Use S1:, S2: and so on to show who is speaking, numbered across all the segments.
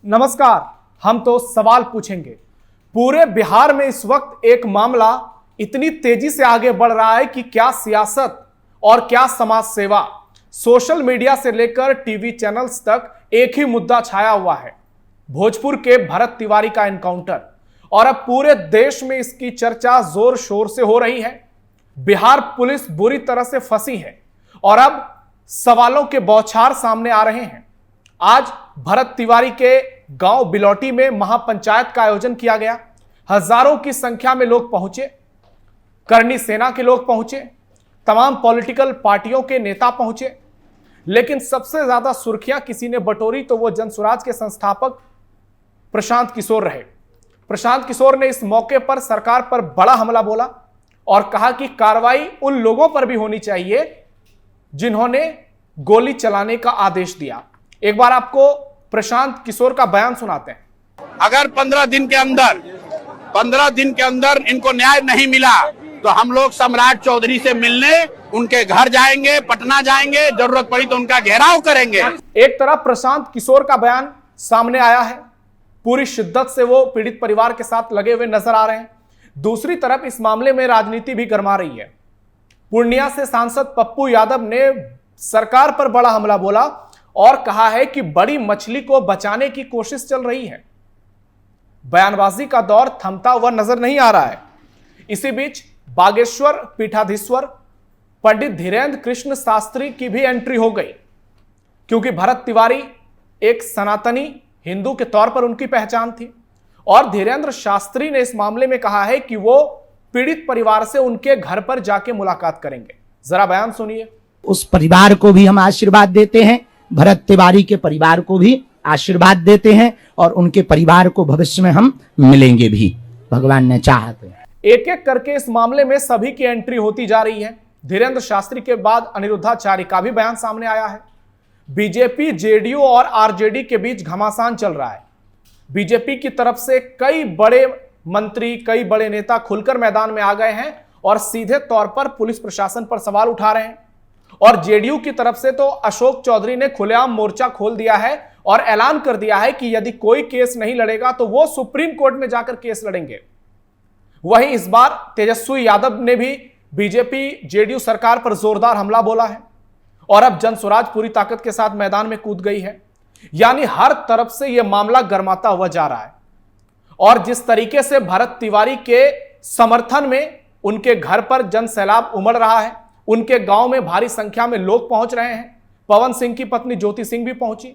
S1: नमस्कार। हम तो सवाल पूछेंगे। पूरे बिहार में इस वक्त एक मामला इतनी तेजी से आगे बढ़ रहा है कि क्या सियासत और क्या समाज सेवा, सोशल मीडिया से लेकर टीवी चैनल्स तक एक ही मुद्दा छाया हुआ है, भोजपुर के भरत तिवारी का एनकाउंटर। और अब पूरे देश में इसकी चर्चा जोर शोर से हो रही है। बिहार पुलिस बुरी तरह से फंसी है और अब सवालों के बौछार सामने आ रहे हैं। आज भरत तिवारी के गांव बिलौटी में महापंचायत का आयोजन किया गया। हजारों की संख्या में लोग पहुंचे, करनी सेना के लोग पहुंचे, तमाम पॉलिटिकल पार्टियों के नेता पहुंचे, लेकिन सबसे ज्यादा सुर्खियां किसी ने बटोरी तो वो जनसुराज के संस्थापक प्रशांत किशोर रहे। प्रशांत किशोर ने इस मौके पर सरकार पर बड़ा हमला बोला और कहा कि कार्रवाई उन लोगों पर भी होनी चाहिए जिन्होंने गोली चलाने का आदेश दिया। एक बार आपको प्रशांत किशोर का बयान सुनाते हैं।
S2: अगर 15 दिन के अंदर इनको न्याय नहीं मिला तो हम लोग सम्राट चौधरी से मिलने उनके घर जाएंगे, पटना जाएंगे, जरूरत पड़ी तो उनका घेराव करेंगे।
S1: एक तरफ प्रशांत किशोर का बयान सामने आया है, पूरी शिद्दत से वो पीड़ित परिवार के साथ लगे हुए नजर आ रहे हैं। दूसरी तरफ इस मामले में राजनीति भी गरमा रही है। पूर्णिया से सांसद पप्पू यादव ने सरकार पर बड़ा हमला बोला और कहा है कि बड़ी मछली को बचाने की कोशिश चल रही है। बयानबाजी का दौर थमता हुआ नजर नहीं आ रहा है। इसी बीच बागेश्वर पीठाधीश्वर पंडित धीरेन्द्र कृष्ण शास्त्री की भी एंट्री हो गई, क्योंकि भरत तिवारी एक सनातनी हिंदू के तौर पर उनकी पहचान थी और धीरेन्द्र शास्त्री ने इस मामले में कहा है कि वो पीड़ित परिवार से उनके घर पर जाके मुलाकात करेंगे। जरा बयान सुनिए।
S3: उस परिवार को भी हम आशीर्वाद देते हैं, भरत तिवारी के परिवार को भी आशीर्वाद देते हैं और उनके परिवार को भविष्य में हम मिलेंगे भी, भगवान ने चाहा तो।
S1: एक एक करके इस मामले में सभी की एंट्री होती जा रही है। धीरेन्द्र शास्त्री के बाद अनिरुद्धाचार्य का भी बयान सामने आया है। बीजेपी, जेडीयू और आरजेडी के बीच घमासान चल रहा है। बीजेपी की तरफ से कई बड़े मंत्री, कई बड़े नेता खुलकर मैदान में आ गए हैं और सीधे तौर पर पुलिस प्रशासन पर सवाल उठा रहे हैं। और जेडीयू की तरफ से तो अशोक चौधरी ने खुलेआम मोर्चा खोल दिया है और ऐलान कर दिया है कि यदि कोई केस नहीं लड़ेगा तो वो सुप्रीम कोर्ट में जाकर केस लड़ेंगे। वहीं इस बार तेजस्वी यादव ने भी बीजेपी जेडीयू सरकार पर जोरदार हमला बोला है और अब जनसुराज पूरी ताकत के साथ मैदान में कूद गई है। यानी हर तरफ से यह मामला गर्माता हुआ जा रहा है। और जिस तरीके से भरत तिवारी के समर्थन में उनके घर पर जन सैलाब उमड़ रहा है, उनके गांव में भारी संख्या में लोग पहुंच रहे हैं। पवन सिंह की पत्नी ज्योति सिंह भी पहुंची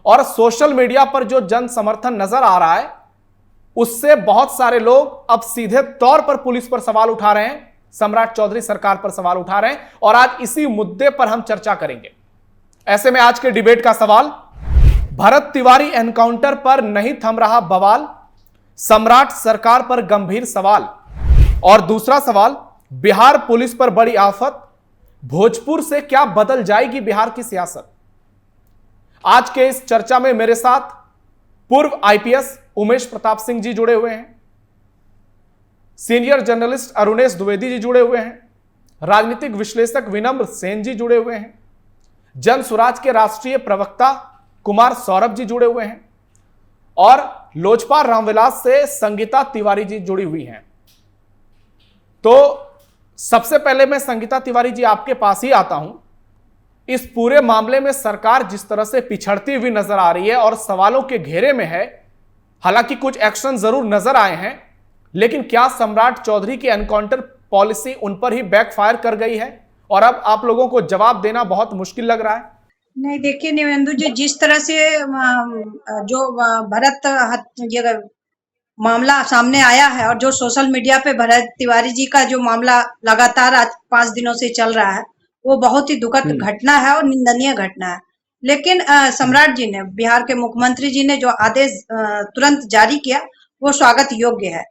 S1: और सोशल मीडिया पर जो जन समर्थन नजर आ रहा है उससे बहुत सारे लोग अब सीधे तौर पर पुलिस पर सवाल उठा रहे हैं, सम्राट चौधरी सरकार पर सवाल उठा रहे हैं और आज इसी मुद्दे पर हम चर्चा करेंगे। ऐसे में आज के डिबेट का सवाल, भरत तिवारी एनकाउंटर पर नहीं थम रहा बवाल, सम्राट सरकार पर गंभीर सवाल। और दूसरा सवाल, बिहार पुलिस पर बड़ी आफत, भोजपुर से क्या बदल जाएगी बिहार की सियासत। आज के इस चर्चा में मेरे साथ पूर्व आईपीएस उमेश प्रताप सिंह जी जुड़े हुए हैं, सीनियर जर्नलिस्ट अरुणेश द्विवेदी जी जुड़े हुए हैं, राजनीतिक विश्लेषक विनम्र सेन जी जुड़े हुए हैं, जनसुराज के राष्ट्रीय प्रवक्ता कुमार सौरभ जी जुड़े हुए हैं और लोजपा रामविलास से संगीता तिवारी जी जुड़ी हुई हैं। तो सबसे पहले मैं संगीता तिवारी जी आपके पास ही आता हूं। इस पूरे मामले में सरकार जिस तरह से पिछड़ती हुई नजर आ रही है और सवालों के घेरे में है, हालांकि कुछ एक्शन जरूर नजर आए हैं, लेकिन क्या सम्राट चौधरी की एनकाउंटर पॉलिसी उन पर ही बैकफायर कर गई है और अब आप लोगों को जवाब देना बहुत मुश्किल लग रहा है?
S4: नहीं, देखिए निवेंदु जी, जिस तरह से जो भरत मामला सामने आया है और जो सोशल मीडिया पे भरत तिवारी जी का जो मामला लगातार आज 5 दिनों से चल रहा है, वो बहुत ही दुखद घटना है और निंदनीय घटना है। लेकिन सम्राट जी ने, बिहार के मुख्यमंत्री जी ने जो आदेश तुरंत जारी किया वो स्वागत योग्य है।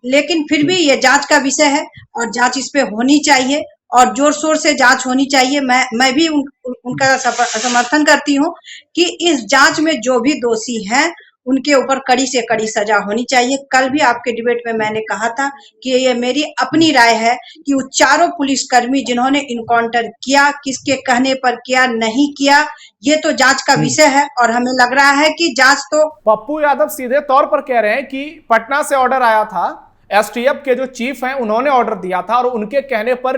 S4: लेकिन फिर भी ये जांच का विषय है और जांच इस पे होनी चाहिए और जोर शोर से जांच होनी चाहिए। मैं भी उनका समर्थन करती हूँ कि इस जांच में जो भी दोषी हैं उनके ऊपर कड़ी से कड़ी सजा होनी चाहिए। कल भी आपके डिबेट में मैंने कहा था कि ये मेरी अपनी राय है कि वो चारों पुलिसकर्मी जिन्होंने इनकाउंटर किया, किसके कहने पर किया, नहीं किया, ये तो जांच का विषय है और हमें लग रहा है कि जांच तो
S1: पप्पू यादव सीधे तौर पर कह रहे हैं कि पटना से ऑर्डर आया था, एसटीएफ के जो चीफ हैं उन्होंने ऑर्डर दिया था और उनके कहने पर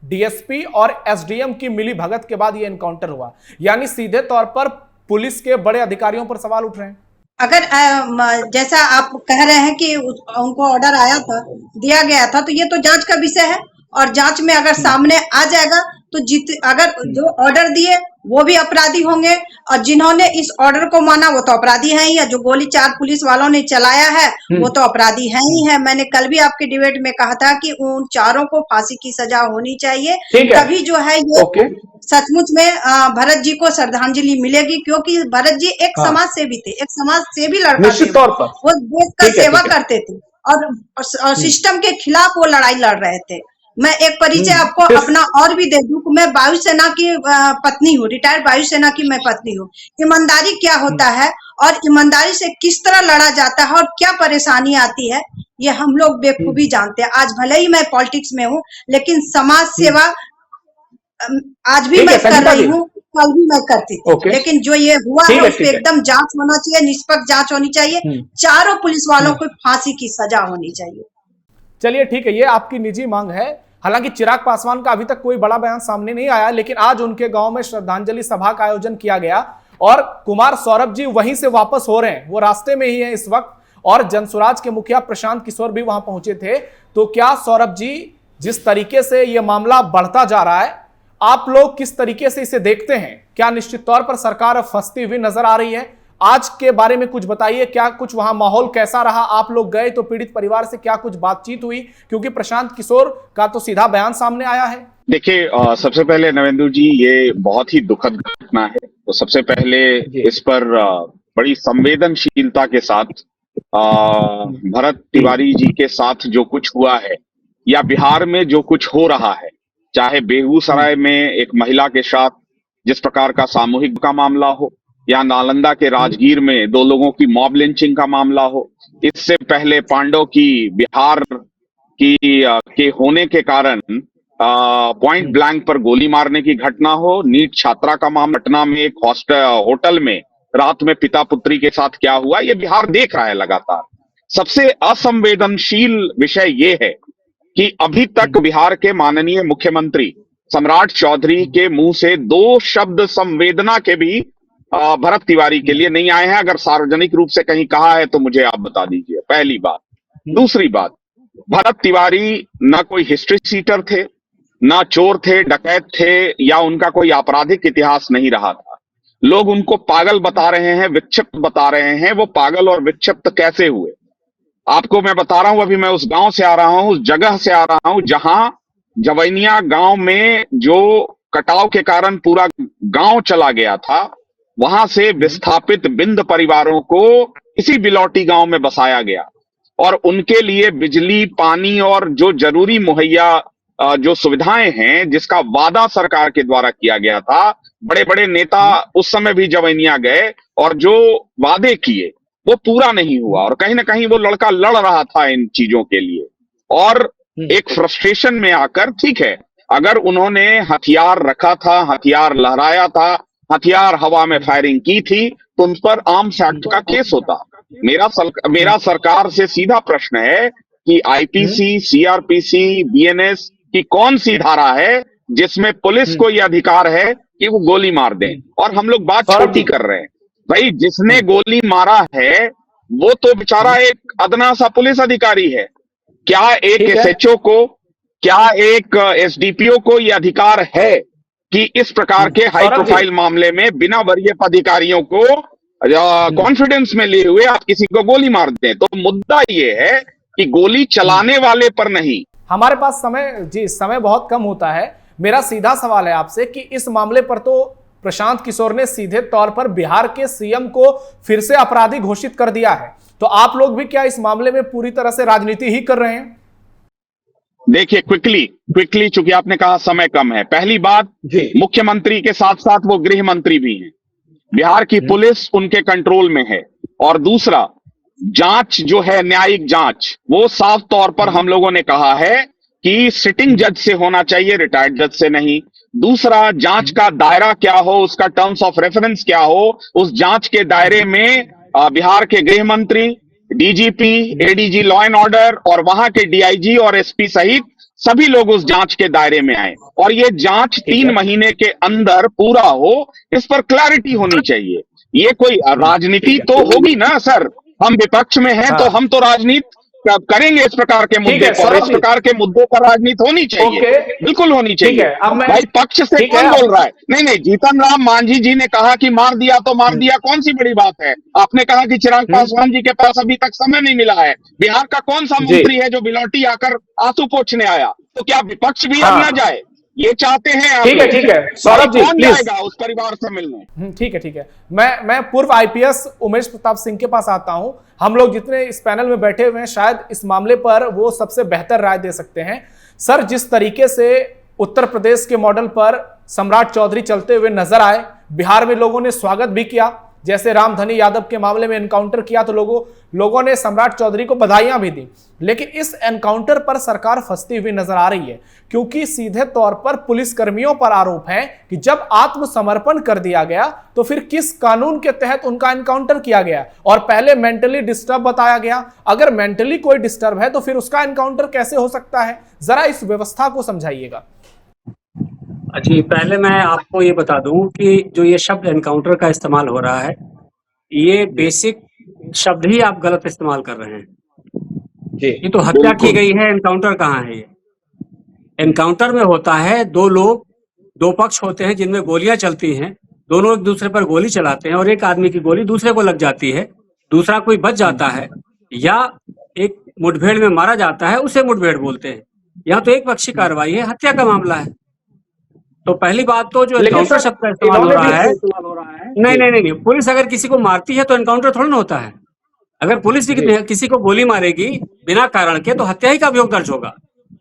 S1: डीएसपी और एसडीएम की मिली भगत के बाद यह एनकाउंटर हुआ। यानी सीधे तौर पर पुलिस के बड़े अधिकारियों पर सवाल उठ रहे हैं।
S4: अगर जैसा आप कह रहे हैं कि उनको ऑर्डर आया था, दिया गया था, तो ये तो जांच का विषय है और जांच में अगर सामने आ जाएगा तो अगर जो ऑर्डर दिए वो भी अपराधी होंगे और जिन्होंने इस ऑर्डर को माना वो तो अपराधी हैं ही, या जो गोली 4 पुलिस वालों ने चलाया है वो तो अपराधी हैं ही है। मैंने कल भी आपके डिबेट में कहा था कि उन चारों को फांसी की सजा होनी चाहिए, तभी जो है ये सचमुच में भरत जी को श्रद्धांजलि मिलेगी, क्योंकि भरत जी एक समाज सेवी थे, एक समाज सेवी लड़का थे, वो देश का सेवा करते थे और सिस्टम के खिलाफ वो लड़ाई लड़ रहे थे। मैं एक परिचय आपको अपना और भी दे दूं, मैं वायुसेना की पत्नी हूँ, रिटायर्ड वायुसेना की मैं पत्नी हूँ। ईमानदारी क्या होता है और ईमानदारी से किस तरह लड़ा जाता है और क्या परेशानी आती है, ये हम लोग बेखूबी जानते हैं। आज भले ही मैं पॉलिटिक्स में हूँ, लेकिन समाज सेवा आज भी मैं कर रही हूँ, कल भी मैं करती थी, लेकिन जो ये हुआ है उस पर एकदम जांच होना चाहिए, निष्पक्ष जांच होनी चाहिए, चारों पुलिस वालों को फांसी की सजा होनी चाहिए।
S1: चलिए ठीक है, ये आपकी निजी मांग है। हालांकि चिराग पासवान का अभी तक कोई बड़ा बयान सामने नहीं आया, लेकिन आज उनके गांव में श्रद्धांजलि सभा का आयोजन किया गया और कुमार सौरभ जी वहीं से वापस हो रहे हैं, वो रास्ते में ही हैं इस वक्त, और जनसुराज के मुखिया प्रशांत किशोर भी वहां पहुंचे थे। तो क्या सौरभ जी, जिस तरीके से यह मामला बढ़ता जा रहा है, आप लोग किस तरीके से इसे देखते हैं? क्या निश्चित तौर पर सरकार फंसती हुई नजर आ रही है? आज के बारे में कुछ बताइए, क्या कुछ वहां माहौल कैसा रहा? आप लोग गए तो पीड़ित परिवार से क्या कुछ बातचीत हुई? क्योंकि प्रशांत किशोर का तो सीधा बयान सामने आया है।
S5: देखिए, सबसे पहले नवेंदु जी, ये बहुत ही दुखद घटना है, तो सबसे पहले इस पर बड़ी संवेदनशीलता के साथ भरत तिवारी जी के साथ जो कुछ हुआ है या बिहार में जो कुछ हो रहा है, चाहे बेगूसराय में एक महिला के साथ जिस प्रकार का सामूहिक का मामला हो या नालंदा के राजगीर में 2 लोगों की मॉब लिंचिंग का मामला हो, इससे पहले पांडव की बिहार की के होने के कारण पॉइंट ब्लैंक पर गोली मारने की घटना हो, नीट छात्रा का मामला, पटना में एक होटल में रात में पिता पुत्री के साथ क्या हुआ, ये बिहार देख रहा है लगातार। सबसे असंवेदनशील विषय ये है कि अभी तक बिहार के माननीय मुख्यमंत्री सम्राट चौधरी के मुंह से 2 शब्द संवेदना के भी भरत तिवारी के लिए नहीं आए हैं। अगर सार्वजनिक रूप से कहीं कहा है तो मुझे आप बता दीजिए, पहली बात। दूसरी बात, भरत तिवारी ना कोई हिस्ट्री सीटर थे, ना चोर थे, डकैत थे, या उनका कोई आपराधिक इतिहास नहीं रहा था। लोग उनको पागल बता रहे हैं, विक्षिप्त बता रहे हैं। वो पागल और विक्षिप्त कैसे हुए, आपको मैं बता रहा हूं। अभी मैं उस गांव से आ रहा हूं, उस जगह से आ रहा हूं जहां जवैनिया गांव में जो कटाव के कारण पूरा गांव चला गया था, वहां से विस्थापित बिंद परिवारों को इसी बिलौटी गांव में बसाया गया और उनके लिए बिजली, पानी और जो जरूरी मुहैया जो सुविधाएं हैं, जिसका वादा सरकार के द्वारा किया गया था। बड़े बड़े नेता उस समय भी जवैनिया गए और जो वादे किए वो पूरा नहीं हुआ और कहीं ना कहीं वो लड़का लड़ रहा था इन चीजों के लिए और एक फ्रस्ट्रेशन में आकर, ठीक है, अगर उन्होंने हथियार रखा था, हथियार लहराया था, हथियार हवा में फायरिंग की थी, तो उन पर आर्म्स एक्ट का केस होता। मेरा सरकार से सीधा प्रश्न है कि आईपीसी, सीआरपीसी, बीएनएस की कौन सी धारा है जिसमें पुलिस को यह अधिकार है कि वो गोली मार दें? और हम लोग बात छोटी कर रहे हैं भाई, जिसने गोली मारा है वो तो बेचारा एक अदना सा पुलिस अधिकारी है। क्या एक एसएचओ को, क्या एक एसडीपीओ को यह अधिकार है कि इस प्रकार के हाई प्रोफाइल मामले में बिना वरीय अधिकारियों को कॉन्फिडेंस में लिए हुए आप किसी को गोली मार दें? तो मुद्दा ये है कि गोली चलाने वाले पर नहीं।
S1: हमारे पास समय बहुत कम होता है। मेरा सीधा सवाल है आपसे कि इस मामले पर तो प्रशांत किशोर ने सीधे तौर पर बिहार के सीएम को फिर से अपराधी घोषित कर दिया है, तो आप लोग भी क्या इस मामले में पूरी तरह से राजनीति ही कर रहे हैं?
S5: देखिए, क्विकली चूंकि आपने कहा समय कम है, पहली बात, मुख्यमंत्री के साथ साथ वो गृह मंत्री भी हैं। बिहार की पुलिस उनके कंट्रोल में है और दूसरा, जांच जो है न्यायिक जांच, वो साफ तौर पर हम लोगों ने कहा है कि सिटिंग जज से होना चाहिए, रिटायर्ड जज से नहीं। दूसरा, जांच का दायरा क्या हो, उसका टर्म्स ऑफ रेफरेंस क्या हो, उस जांच के दायरे में बिहार के गृह मंत्री, DGP, ADG law and order और वहां के डीआईजी और एसपी सहित सभी लोग उस जांच के दायरे में आए और ये जांच 3 महीने के अंदर पूरा हो, इस पर क्लैरिटी होनी चाहिए। ये कोई राजनीति तो होगी ना सर, हम विपक्ष में हैं तो हम तो राजनीति करेंगे इस प्रकार के मुद्दे पर, इस प्रकार के मुद्दों पर राजनीति होनी चाहिए, बिल्कुल होनी चाहिए। भाई पक्ष से कौन बोल रहा है? नहीं, जीतन राम मांझी जी ने कहा कि मार दिया तो मार दिया, कौन सी बड़ी बात है? आपने कहा कि चिराग पासवान जी के पास अभी तक समय नहीं मिला है। बिहार का कौन सा मंत्री है जो बिलौटी आकर आंसू पोंछने आया? तो क्या विपक्ष भी अब न जाए? ये चाहते हैं।
S1: ठीक है सौरभ जी,
S5: कौन जाएगा उस परिवार से मिलने?
S1: ठीक है। मैं पूर्व आईपीएस उमेश प्रताप सिंह के पास आता हूं। हम लोग जितने इस पैनल में बैठे हुए हैं, शायद इस मामले पर वो सबसे बेहतर राय दे सकते हैं। सर, जिस तरीके से उत्तर प्रदेश के मॉडल पर सम्राट चौधरी चलते हुए नजर आए, बिहार में लोगों ने स्वागत भी किया, जैसे रामधनी यादव के मामले में एनकाउंटर किया तो लोगों ने सम्राट चौधरी को बधाइयां भी दी। लेकिन इस एनकाउंटर पर सरकार फंसती हुई नजर आ रही है, क्योंकि सीधे तौर पर पुलिस कर्मियों पर आरोप है कि जब आत्मसमर्पण कर दिया गया तो फिर किस कानून के तहत उनका एनकाउंटर किया गया, और पहले मेंटली डिस्टर्ब बताया गया। अगर मेंटली कोई डिस्टर्ब है तो फिर उसका एनकाउंटर कैसे हो सकता है? जरा इस व्यवस्था को समझाइएगा।
S6: जी, पहले मैं आपको ये बता दूं कि जो ये शब्द एनकाउंटर का इस्तेमाल हो रहा है, ये बेसिक शब्द ही आप गलत इस्तेमाल कर रहे हैं। ये तो हत्या की गई है, एनकाउंटर कहाँ है? ये एनकाउंटर में होता है दो लोग, दो पक्ष होते हैं जिनमें गोलियां चलती हैं, दोनों एक दूसरे पर गोली चलाते हैं और एक आदमी की गोली दूसरे को लग जाती है, दूसरा कोई बच जाता है या एक मुठभेड़ में मारा जाता है, उसे मुठभेड़ बोलते हैं। यहाँ तो एक पक्षी कार्रवाई है, हत्या का मामला है। तो पहली बात तो जो एनकाउंटर शब्द का इस्तेमाल हो रहा है, नहीं, पुलिस अगर किसी को मारती है तो एनकाउंटर थोड़ा ना होता है। अगर पुलिस भी किसी को गोली मारेगी बिना कारण के तो हत्या ही का अभियोग दर्ज होगा।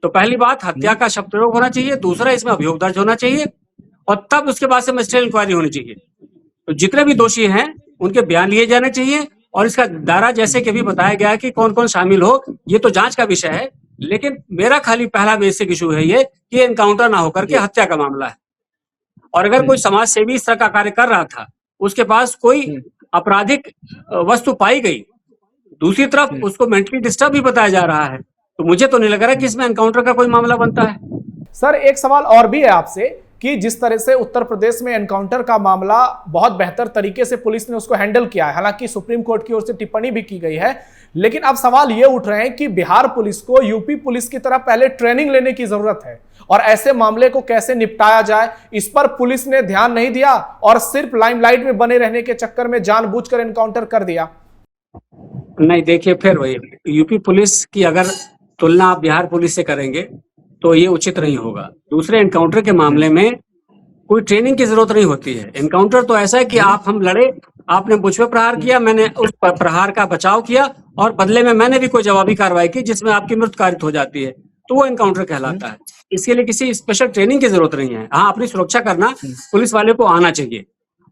S6: तो पहली बात, हत्या का शब्द प्रयोग होना चाहिए, दूसरा इसमें अभियोग दर्ज होना चाहिए और तब उसके बाद से मजिस्ट्रेट इंक्वायरी होनी चाहिए। तो जितने भी दोषी हैं उनके बयान लिए जाने चाहिए और इसका दायरा जैसे कि भी बताया गया कि कौन कौन शामिल हो, ये तो जांच का विषय है। लेकिन मेरा खाली पहला बेसिक इशू है ये कि एनकाउंटर ना होकर के हत्या का मामला है। और अगर कोई समाज सेवी इस तरह का कार्य कर रहा था, उसके पास कोई आपराधिक वस्तु पाई गई, दूसरी तरफ उसको मेंटली डिस्टर्ब भी बताया जा रहा है, तो मुझे तो नहीं लग रहा कि इसमें एनकाउंटर का कोई मामला बनता है।
S1: सर, एक सवाल और भी है आपसे कि जिस तरह से उत्तर प्रदेश में एनकाउंटर का मामला बहुत बेहतर तरीके से पुलिस ने उसको हैंडल किया है, हालांकि सुप्रीम कोर्ट की ओर से टिप्पणी भी की गई है, लेकिन अब सवाल ये उठ रहे हैं कि बिहार पुलिस को यूपी पुलिस की तरह पहले ट्रेनिंग लेने की जरूरत है और ऐसे मामले को कैसे निपटाया जाए, इस पर पुलिस ने ध्यान नहीं दिया और सिर्फ लाइमलाइट में बने रहने के चक्कर में जानबूझकर एनकाउंटर कर दिया।
S6: नहीं, देखिए, फिर वही यूपी पुलिस की अगर तुलना आप बिहार पुलिस से करेंगे तो ये उचित नहीं होगा। दूसरे, एनकाउंटर के मामले में कोई ट्रेनिंग की जरूरत नहीं होती है। एनकाउंटर तो ऐसा है कि हम लड़े, आपने मुझ पर प्रहार किया, मैंने उस प्रहार का बचाव किया और बदले में मैंने भी कोई जवाबी कार्रवाई की जिसमें आपकी मृत्यु कारित हो जाती है, तो वो एनकाउंटर कहलाता है। इसके लिए किसी स्पेशल ट्रेनिंग की जरूरत नहीं है। हाँ, अपनी सुरक्षा करना पुलिस वाले को आना चाहिए।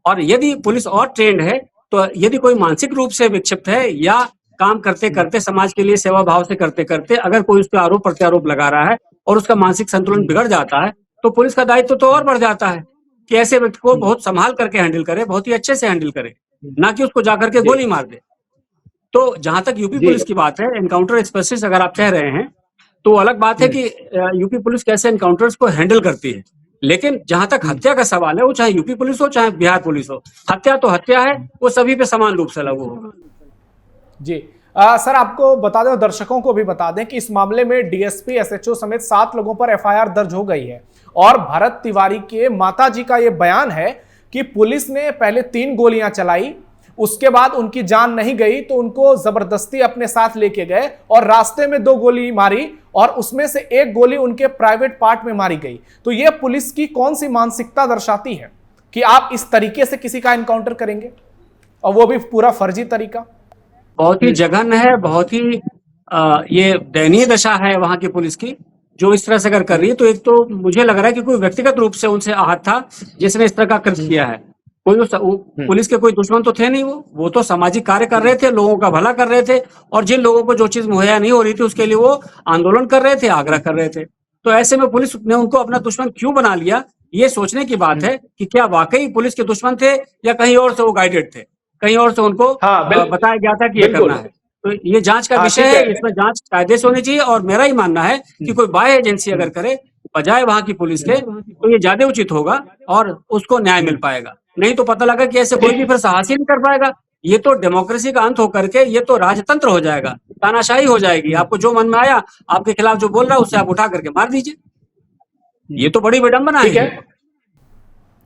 S6: और यदि पुलिस और ट्रेंड है तो यदि कोई मानसिक रूप से विक्षिप्त है या काम करते करते समाज के लिए सेवा भाव से करते करते अगर कोई उस पर आरोप प्रत्यारोप लगा रहा है और उसका मानसिक संतुलन बिगड़ जाता है, तो पुलिस का दायित्व तो और बढ़ जाता है कि ऐसे व्यक्ति को बहुत संभाल करके हैंडल करे, बहुत ही अच्छे से हैंडल करे, ना कि उसको जाकर के गोली मार दे। तो जहां तक यूपी पुलिस की बात है, एनकाउंटर स्पेशलिस्ट अगर आप कह रहे हैं तो अलग बात है कि यूपी पुलिस कैसे एनकाउंटर्स को हैंडल करती है। लेकिन जहां तक हत्या का सवाल है, वो चाहे यूपी पुलिस हो चाहे बिहार पुलिस हो, हत्या तो हत्या है, वो सभी पे समान रूप से लागू होगा।
S1: जी सर, आपको बता दें, दर्शकों को भी बता दें कि इस मामले में डीएसपी, एसएचओ समेत 7 लोगों पर एफआईआर दर्ज हो गई है और भरत तिवारी के माताजी का यह बयान है कि पुलिस ने पहले 3 गोलियां चलाई, उसके बाद उनकी जान नहीं गई तो उनको जबरदस्ती अपने साथ लेके गए और रास्ते में 2 गोली मारी और उसमें से 1 गोली उनके प्राइवेट पार्ट में मारी गई। तो यह पुलिस की कौन सी मानसिकता दर्शाती है कि आप इस तरीके से किसी का एनकाउंटर करेंगे और वो भी पूरा फर्जी तरीका?
S6: बहुत ही जघन्य है, बहुत ही ये दयनीय दशा है वहां की पुलिस की जो इस तरह से अगर कर रही है। तो एक तो मुझे लग रहा है कि कोई व्यक्तिगत रूप से उनसे आहत था जिसने इस तरह का कृत्य किया है। पुलिस के कोई दुश्मन तो थे नहीं, वो तो सामाजिक कार्य कर रहे थे, लोगों का भला कर रहे थे, और जिन लोगों को जो चीज मुहैया नहीं हो रही थी उसके लिए वो आंदोलन कर रहे थे, आग्रह कर रहे थे। तो ऐसे में पुलिस ने उनको अपना दुश्मन क्यों बना लिया, ये सोचने की बात है कि क्या वाकई पुलिस के दुश्मन थे या कहीं और से वो गाइडेड थे, कहीं और से उनको बताया गया था कि ये करना है। तो ये जांच का विषय है, इसमें जांच कायदे से होनी चाहिए, और मेरा ही मानना है कि कोई बाह्य एजेंसी अगर करे बजाय वहां की पुलिस के, तो ये ज्यादा उचित होगा और उसको न्याय मिल पाएगा। नहीं तो पता लगा कि ऐसे कोई भी फिर साहस ही नहीं कर पाएगा। ये तो डेमोक्रेसी का अंत होकर के ये तो राजतंत्र हो जाएगा, तानाशाही हो जाएगी। आपको जो मन में आया, आपके खिलाफ जो बोल रहा है उससे आप उठा करके मार दीजिए। ये तो बड़ी विडंबना है।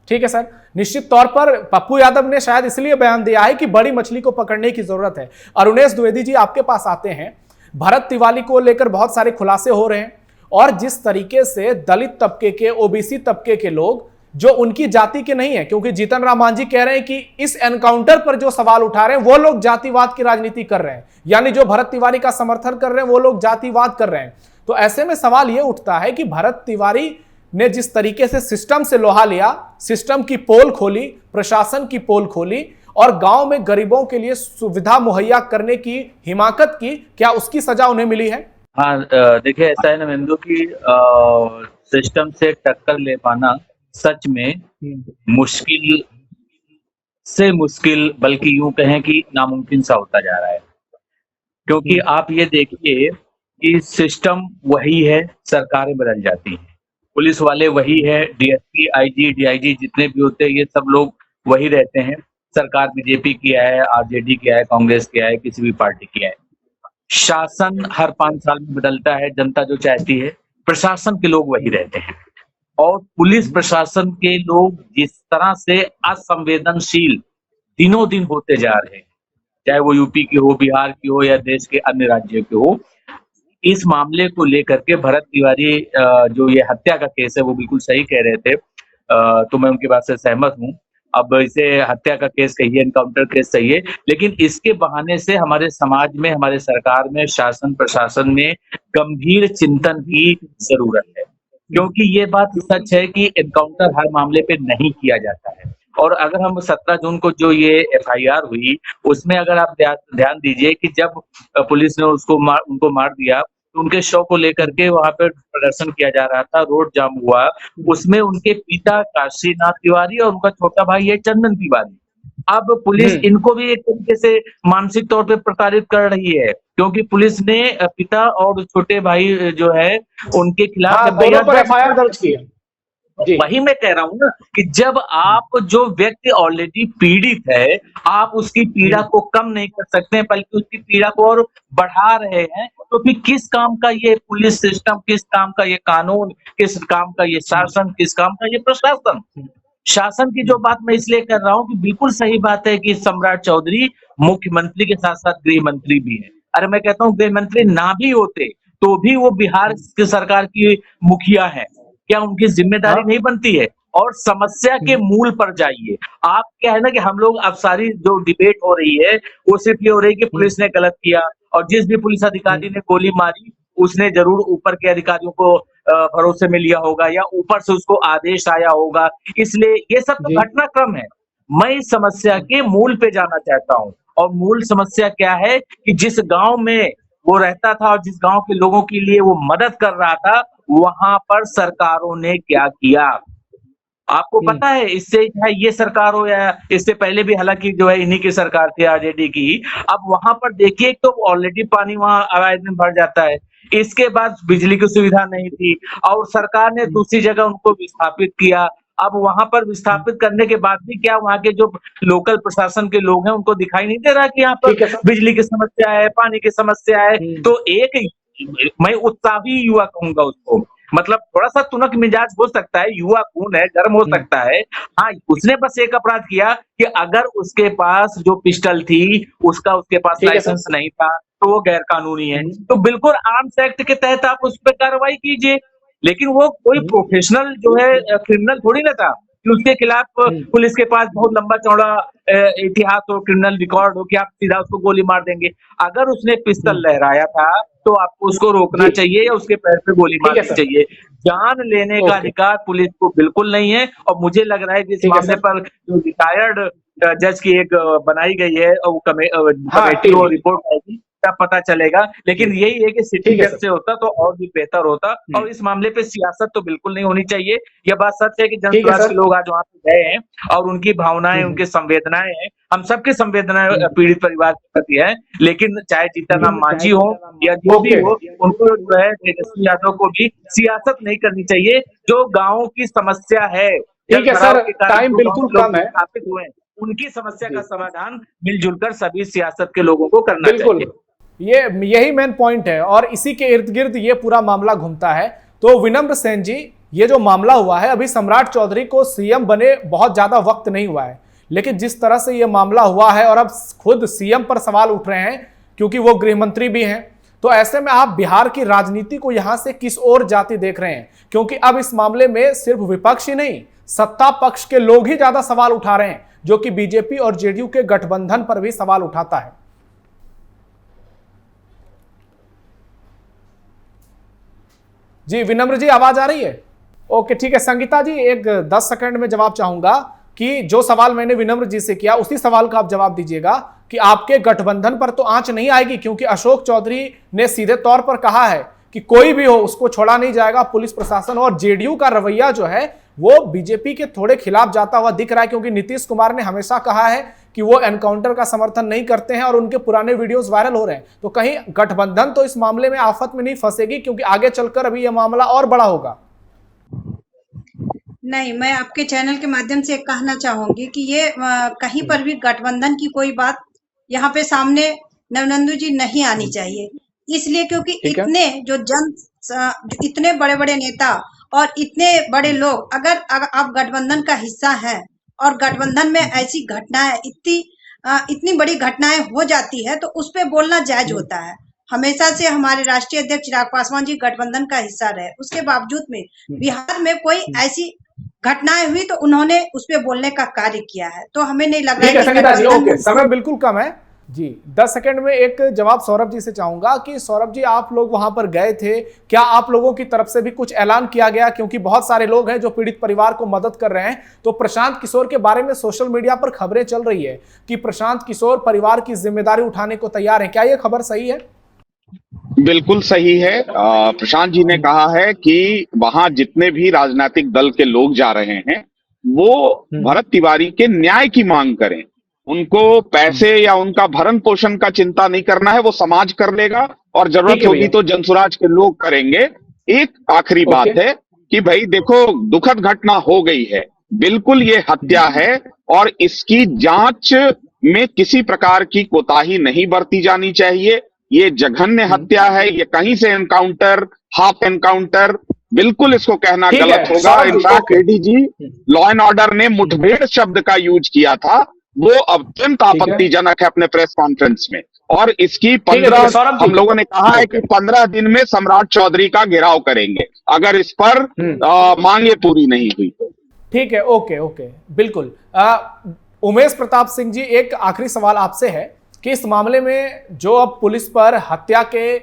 S1: ठीक है सर, निश्चित तौर पर पप्पू यादव ने शायद इसलिए बयान दिया है कि बड़ी मछली को पकड़ने की जरूरत है। अरुणेश द्विवेदी जी आपके पास आते हैं, भरत तिवारी को लेकर बहुत सारे खुलासे हो रहे हैं, और जिस तरीके से दलित तबके के, ओबीसी तबके के लोग जो उनकी जाति के नहीं है, क्योंकि जीतन राम मांझी कह रहे हैं कि इस एनकाउंटर पर जो सवाल उठा रहे हैं वो लोग जातिवाद की राजनीति कर रहे हैं, यानी जो भरत तिवारी का समर्थन कर रहे हैं वो लोग जातिवाद कर रहे हैं। तो ऐसे में सवाल ये उठता है कि भरत तिवारी ने जिस तरीके से सिस्टम से लोहा लिया, सिस्टम की पोल खोली, प्रशासन की पोल खोली और गांव में गरीबों के लिए सुविधा मुहैया करने की हिमाकत की, क्या उसकी सजा उन्हें मिली है?
S7: हाँ, देखिए ऐसा है नवेंदु की सिस्टम से टक्कर ले पाना सच में मुश्किल से मुश्किल, बल्कि यूं कहें कि नामुमकिन सा होता जा रहा है। क्योंकि आप ये देखिए कि सिस्टम वही है, सरकारें बदल जाती हैं, पुलिस वाले वही है, डीएसपी, आईजी, डीआईजी जितने भी होते हैं ये सब लोग वही रहते हैं। सरकार बीजेपी की है, आरजेडी की है, कांग्रेस की है, किसी भी पार्टी की है। शासन हर 5 साल में बदलता है, जनता जो चाहती है, प्रशासन के लोग वही रहते हैं। और पुलिस प्रशासन के लोग जिस तरह से असंवेदनशील दिनों दिन होते जा रहे हैं, चाहे वो यूपी की हो, बिहार की हो या देश के अन्य राज्यों के हो, इस मामले को लेकर के भरत तिवारी जो ये हत्या का केस है वो बिल्कुल सही कह रहे थे, तो मैं उनकी बात से सहमत हूँ। अब इसे हत्या का केस कहिए, एनकाउंटर केस सही है, लेकिन इसके बहाने से हमारे समाज में, हमारे सरकार में, शासन प्रशासन में गंभीर चिंतन की जरूरत है। क्योंकि ये बात सच है कि एनकाउंटर हर मामले पे नहीं किया जाता है। और अगर हम 17 जून को जो ये एफआईआर हुई उसमें अगर आप ध्यान दीजिए कि जब पुलिस ने उनको मार दिया तो उनके शव को लेकर के वहां पर प्रदर्शन किया जा रहा था, रोड जाम हुआ, उसमें उनके पिता काशीनाथ तिवारी और उनका छोटा भाई है चंदन तिवारी। अब पुलिस इनको भी एक तरीके से मानसिक तौर पे प्रताड़ित कर रही है, क्योंकि पुलिस ने पिता और छोटे भाई जो है उनके खिलाफ
S1: एफआईआर दर्ज की है।
S7: वही मैं कह रहा हूँ ना कि जब आप जो व्यक्ति ऑलरेडी पीड़ित है, आप उसकी पीड़ा को कम नहीं कर सकते हैं बल्कि उसकी पीड़ा को और बढ़ा रहे हैं, तो फिर किस काम का ये पुलिस सिस्टम, किस काम का ये कानून, किस काम का ये शासन, किस काम का ये प्रशासन। शासन की जो बात मैं इसलिए कर रहा हूँ कि बिल्कुल सही बात है कि सम्राट चौधरी मुख्यमंत्री के साथ साथ गृह मंत्री भी है। अरे मैं कहता हूँ गृह मंत्री ना भी होते तो भी वो बिहार की सरकार की मुखिया है, क्या उनकी जिम्मेदारी नहीं बनती है? और समस्या के मूल पर जाइए। आप क्या है ना कि हम लोग अब सारी जो डिबेट हो रही है वो सिर्फ ये हो रही है कि पुलिस ने गलत किया, और जिस भी पुलिस अधिकारी ने गोली मारी उसने जरूर ऊपर के अधिकारियों को भरोसे में लिया होगा या ऊपर से उसको आदेश आया होगा, इसलिए ये सब तो घटनाक्रम है। मैं इस समस्या के मूल पे जाना चाहता हूँ, और मूल समस्या क्या है कि जिस गांव में वो रहता था और जिस गांव के लोगों के लिए वो मदद कर रहा था, वहां पर सरकारों ने क्या किया आपको पता है? इससे चाहे ये सरकार हो या इससे पहले भी, हालांकि जो है इन्हीं की सरकार थी आरजेडी की, अब वहां पर देखिए तो ऑलरेडी पानी वहां आए दिन भर जाता है, इसके बाद बिजली की सुविधा नहीं थी और सरकार ने दूसरी जगह उनको विस्थापित किया। अब वहां पर विस्थापित करने के बाद भी क्या वहां के जो लोकल प्रशासन के लोग हैं उनको दिखाई नहीं दे रहा कि यहाँ पर बिजली की समस्या है, पानी की समस्या है? तो एक मैं उत्साही युवा कहूंगा उसको, मतलब थोड़ा सा तुनक मिजाज हो सकता है, युवा खून है, गर्म हो सकता है। हाँ, उसने बस एक अपराध किया कि अगर उसके पास जो पिस्टल थी उसका उसके पास लाइसेंस नहीं था तो वो गैर कानूनी है। तो बिल्कुल आर्म्स एक्ट के तहत आप उस पर कार्रवाई कीजिए, लेकिन वो कोई प्रोफेशनल जो है क्रिमिनल थोड़ी ना था कि उसके खिलाफ पुलिस के पास बहुत लंबा चौड़ा इतिहास हो, क्रिमिनल रिकॉर्ड हो कि आप सीधा उसको गोली मार देंगे। अगर उसने पिस्टल लहराया था तो आपको उसको रोकना चाहिए या उसके पैर पे गोली मारनी चाहिए। जान लेने का अधिकार पुलिस को बिल्कुल नहीं है। और मुझे लग रहा है जिस मामले पर जो रिटायर्ड जज की एक बनाई गई है और कमेटी और रिपोर्ट आएगी तब पता चलेगा। लेकिन यही है कि सिटी जज से होता तो और भी बेहतर होता। और इस मामले पे सियासत तो बिल्कुल नहीं होनी चाहिए। यह बात सच है कि जनसुराज के लोग आज वहां पे गए हैं और उनकी भावनाएं, उनकी संवेदनाएं हैं, हम सबकी संवेदनाएं पीड़ित परिवार के प्रति है। लेकिन चाहे जीतन राम मांझी हो या जो भी हो, उनको जो है तेजस्वी यादव को भी सियासत नहीं करनी चाहिए। जो गाँव की समस्या है,
S1: ठीक है सर, टाइम बिल्कुल कम है,
S7: स्थापित हुए उनकी समस्या का समाधान मिलजुल कर सभी सियासत के लोगों को करना चाहिए।
S1: यही मेन पॉइंट है और इसी के इर्द गिर्द ये पूरा मामला घूमता है। तो विनम्र सेन जी, ये जो मामला हुआ है, अभी सम्राट चौधरी को सीएम बने बहुत ज्यादा वक्त नहीं हुआ है, लेकिन जिस तरह से ये मामला हुआ है और अब खुद सीएम पर सवाल उठ रहे हैं क्योंकि वो गृह मंत्री भी हैं, तो ऐसे में आप बिहार की राजनीति को यहां से किस ओर जाती देख रहे हैं? क्योंकि अब इस मामले में सिर्फ विपक्ष ही नहीं, सत्ता पक्ष के लोग ही ज्यादा सवाल उठा रहे हैं, जो कि बीजेपी और जेडीयू के गठबंधन पर भी सवाल उठाता है। जी विनम्र जी, आवाज आ रही है? ओके ठीक है। संगीता जी, एक 10 सेकंड में जवाब चाहूंगा कि जो सवाल मैंने विनम्र जी से किया उसी सवाल का आप जवाब दीजिएगा कि आपके गठबंधन पर तो आंच नहीं आएगी, क्योंकि अशोक चौधरी ने सीधे तौर पर कहा है कि कोई भी हो उसको छोड़ा नहीं जाएगा। पुलिस प्रशासन और जेडीयू का रवैया जो है वो बीजेपी के थोड़े खिलाफ जाता हुआ दिख रहा है, क्योंकि नीतीश कुमार ने हमेशा कहा है कि वो एनकाउंटर का समर्थन नहीं करते हैं और उनके पुराने वीडियोस वायरल हो रहे हैं। तो कहीं गठबंधन तो इस मामले में आफत में नहीं फंसेगी, क्योंकि आगे चलकर अभी यह मामला और बड़ा होगा?
S4: नहीं, मैं आपके चैनल के माध्यम से कहना चाहूंगी कि ये कहीं पर भी गठबंधन की कोई बात यहाँ पे सामने नवनंदू जी नहीं आनी चाहिए। इसलिए क्योंकि इतने इतने बड़े बड़े नेता और इतने बड़े लोग अगर आप गठबंधन का हिस्सा हैं और गठबंधन में ऐसी घटनाएं इतनी बड़ी घटनाएं हो जाती है तो उस पे बोलना जायज होता है। हमेशा से हमारे राष्ट्रीय अध्यक्ष चिराग पासवान जी गठबंधन का हिस्सा रहे, उसके बावजूद में बिहार में कोई ऐसी घटनाएं हुई तो उन्होंने उस पे बोलने का कार्य किया है। तो हमें नहीं लग रहा है।
S1: समय बिल्कुल कम है जी, 10 सेकंड में एक जवाब सौरभ जी से चाहूंगा कि सौरभ जी, आप लोग वहां पर गए थे, क्या आप लोगों की तरफ से भी कुछ ऐलान किया गया? क्योंकि बहुत सारे लोग हैं जो पीड़ित परिवार को मदद कर रहे हैं। तो प्रशांत किशोर के बारे में सोशल मीडिया पर खबरें चल रही है कि प्रशांत किशोर परिवार की जिम्मेदारी उठाने को तैयार है, क्या यह खबर सही है?
S5: बिल्कुल सही है। प्रशांत जी ने कहा है कि वहां जितने भी राजनीतिक दल के लोग जा रहे हैं वो भरत तिवारी के न्याय की मांग करें। उनको पैसे या उनका भरण पोषण का चिंता नहीं करना है, वो समाज कर लेगा और जरूरत होगी तो जनसुराज के लोग करेंगे। एक आखिरी बात है कि भाई देखो, दुखद घटना हो गई है, बिल्कुल ये हत्या है और इसकी जांच में किसी प्रकार की कोताही नहीं बरती जानी चाहिए। ये जघन्य हत्या है, ये कहीं से एनकाउंटर, हाफ एनकाउंटर, बिल्कुल इसको कहना गलत होगा। In fact ADG law and order ने मुठभेड़ शब्द का यूज किया था, वो अत्यंत आपत्तिजनक है अपने प्रेस कॉन्फ्रेंस में। और इसकी 15 हम लोगों ने कहा है कि 15 दिन में सम्राट चौधरी का घेराव करेंगे अगर इस पर मांगे पूरी नहीं हुई तो।
S1: ठीक है, ओके बिल्कुल। उमेश प्रताप सिंह जी, एक आखिरी सवाल आपसे है कि इस मामले में जो अब पुलिस पर हत्या के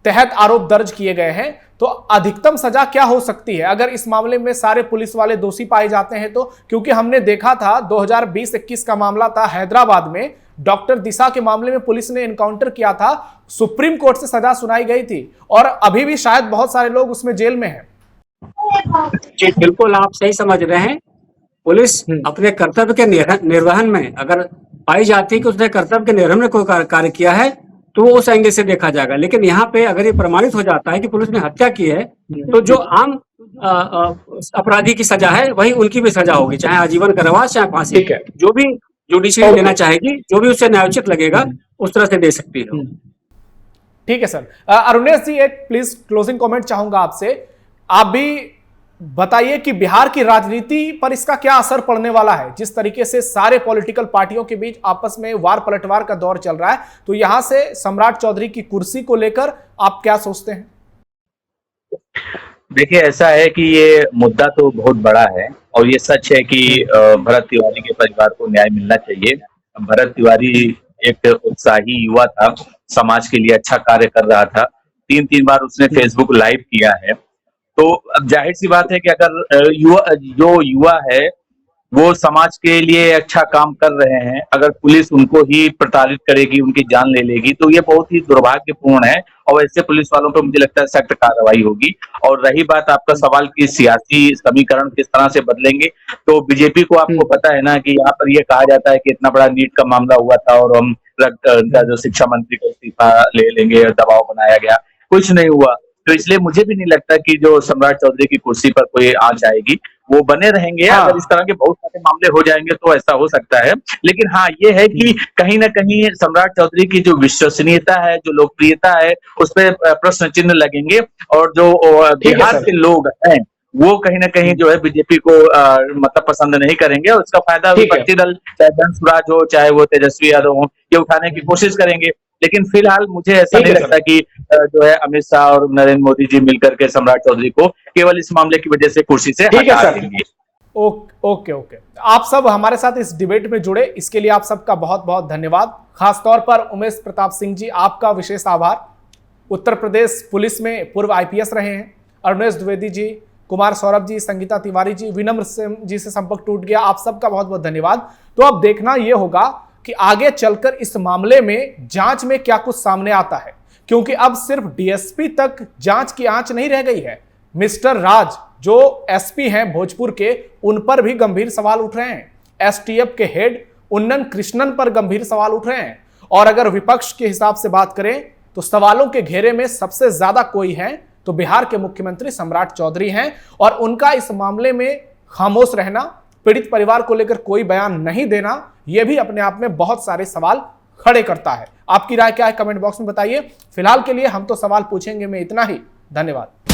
S1: तहत आरोप दर्ज किए गए हैं, तो अधिकतम सजा क्या हो सकती है अगर इस मामले में सारे पुलिस वाले दोषी पाए जाते हैं तो? क्योंकि हमने देखा था 2020-21 का मामला था हैदराबाद में, डॉक्टर दिशा के मामले में पुलिस ने एनकाउंटर किया था, सुप्रीम कोर्ट से सजा सुनाई गई थी और अभी भी शायद बहुत सारे लोग उसमें जेल में हैं।
S6: जी बिल्कुल, आप सही समझ रहे हैं। पुलिस अपने कर्तव्य के निर्वहन में अगर पाई जाती है कि उसने कर्तव्य के निर्वहन में कोई कार्य किया है तो वो उस एंगल से देखा जाएगा। लेकिन यहाँ पे अगर ये प्रमाणित हो जाता है कि पुलिस ने हत्या की है तो जो आम अपराधी की सजा है वही उनकी भी सजा होगी, चाहे आजीवन कारावास चाहे फांसी। जो भी जुडिशरी देना चाहेगी, जो भी उससे न्यायोचित लगेगा उस तरह से दे सकती है।
S1: ठीक है सर। अरुणेश जी, एक प्लीज क्लोजिंग कमेंट चाहूंगा आपसे। आप भी बताइए कि बिहार की राजनीति पर इसका क्या असर पड़ने वाला है? जिस तरीके से सारे पॉलिटिकल पार्टियों के बीच आपस में वार पलटवार का दौर चल रहा है, तो यहां से सम्राट चौधरी की कुर्सी को लेकर आप क्या सोचते हैं?
S7: देखिए, ऐसा है कि ये मुद्दा तो बहुत बड़ा है और ये सच है कि भरत तिवारी के परिवार को न्याय मिलना चाहिए। भरत तिवारी एक उत्साही युवा था, समाज के लिए अच्छा कार्य कर रहा था, 3 बार उसने फेसबुक लाइव किया है। तो अब जाहिर सी बात है कि अगर युवा है वो समाज के लिए अच्छा काम कर रहे हैं, अगर पुलिस उनको ही प्रताड़ित करेगी, उनकी जान ले लेगी, तो ये बहुत ही दुर्भाग्यपूर्ण है और ऐसे पुलिस वालों पर मुझे लगता है सख्त कार्रवाई होगी। और रही बात आपका सवाल की सियासी समीकरण किस तरह से बदलेंगे, तो बीजेपी को आपको पता है ना कि यहाँ पर ये कहा जाता है कि इतना बड़ा नीट का मामला हुआ था और हम उनका जो शिक्षा मंत्री का इस्तीफा ले लेंगे, दबाव बनाया गया, कुछ नहीं हुआ। तो इसलिए मुझे भी नहीं लगता कि जो सम्राट चौधरी की कुर्सी पर कोई आंच आएगी, वो बने रहेंगे।
S1: हाँ।
S7: अगर इस तरह के बहुत सारे मामले हो जाएंगे तो ऐसा हो सकता है, लेकिन हाँ ये है कि कहीं ना कहीं सम्राट चौधरी की जो विश्वसनीयता है, जो लोकप्रियता है, उस पर प्रश्न चिन्ह लगेंगे और जो बिहार के लोग हैं वो कहीं ना कहीं जो है बीजेपी को मतलब पसंद नहीं करेंगे और उसका फायदा विपक्षी दल चाहे धनसुराज हो चाहे वो तेजस्वी यादव हो, ये उठाने की कोशिश करेंगे। लेकिन फिलहाल मुझे ऐसा नहीं लगता कि जो है अमित शाह और नरेंद्र मोदी जी मिलकर के सम्राट चौधरी को केवल इस मामले की वजह से कुर्सी से हटा देंगे।
S1: ओके। आप सब हमारे साथ इस डिबेट में जुड़े, इसके लिए आप सबका बहुत बहुत धन्यवाद। खासतौर पर उमेश प्रताप सिंह जी, आपका विशेष आभार। उत्तर प्रदेश पुलिस में पूर्व IPS रहे हैं। अरुणेश द्विवेदी जी, कुमार सौरभ जी, संगीता तिवारी जी, विनम्र जी से संपर्क टूट गया, आप सबका बहुत बहुत धन्यवाद। तो अब देखना यह होगा कि आगे चलकर इस मामले में जांच में क्या कुछ सामने आता है, क्योंकि अब सिर्फ DSP तक जांच की आंच नहीं रह गई है। मिस्टर राज जो SP हैं भोजपुर के, उन पर भी गंभीर सवाल उठ रहे हैं। STF के हेड उन्नन कृष्णन पर गंभीर सवाल उठ रहे हैं। और अगर विपक्ष के हिसाब से बात करें तो सवालों के घेरे में सबसे ज्यादा कोई है तो बिहार के मुख्यमंत्री सम्राट चौधरी हैं, और उनका इस मामले में खामोश रहना, पीड़ित परिवार को लेकर कोई बयान नहीं देना, यह भी अपने आप में बहुत सारे सवाल खड़े करता है। आपकी राय क्या है कमेंट बॉक्स में बताइए। फिलहाल के लिए हम तो सवाल पूछेंगे में इतना ही। धन्यवाद।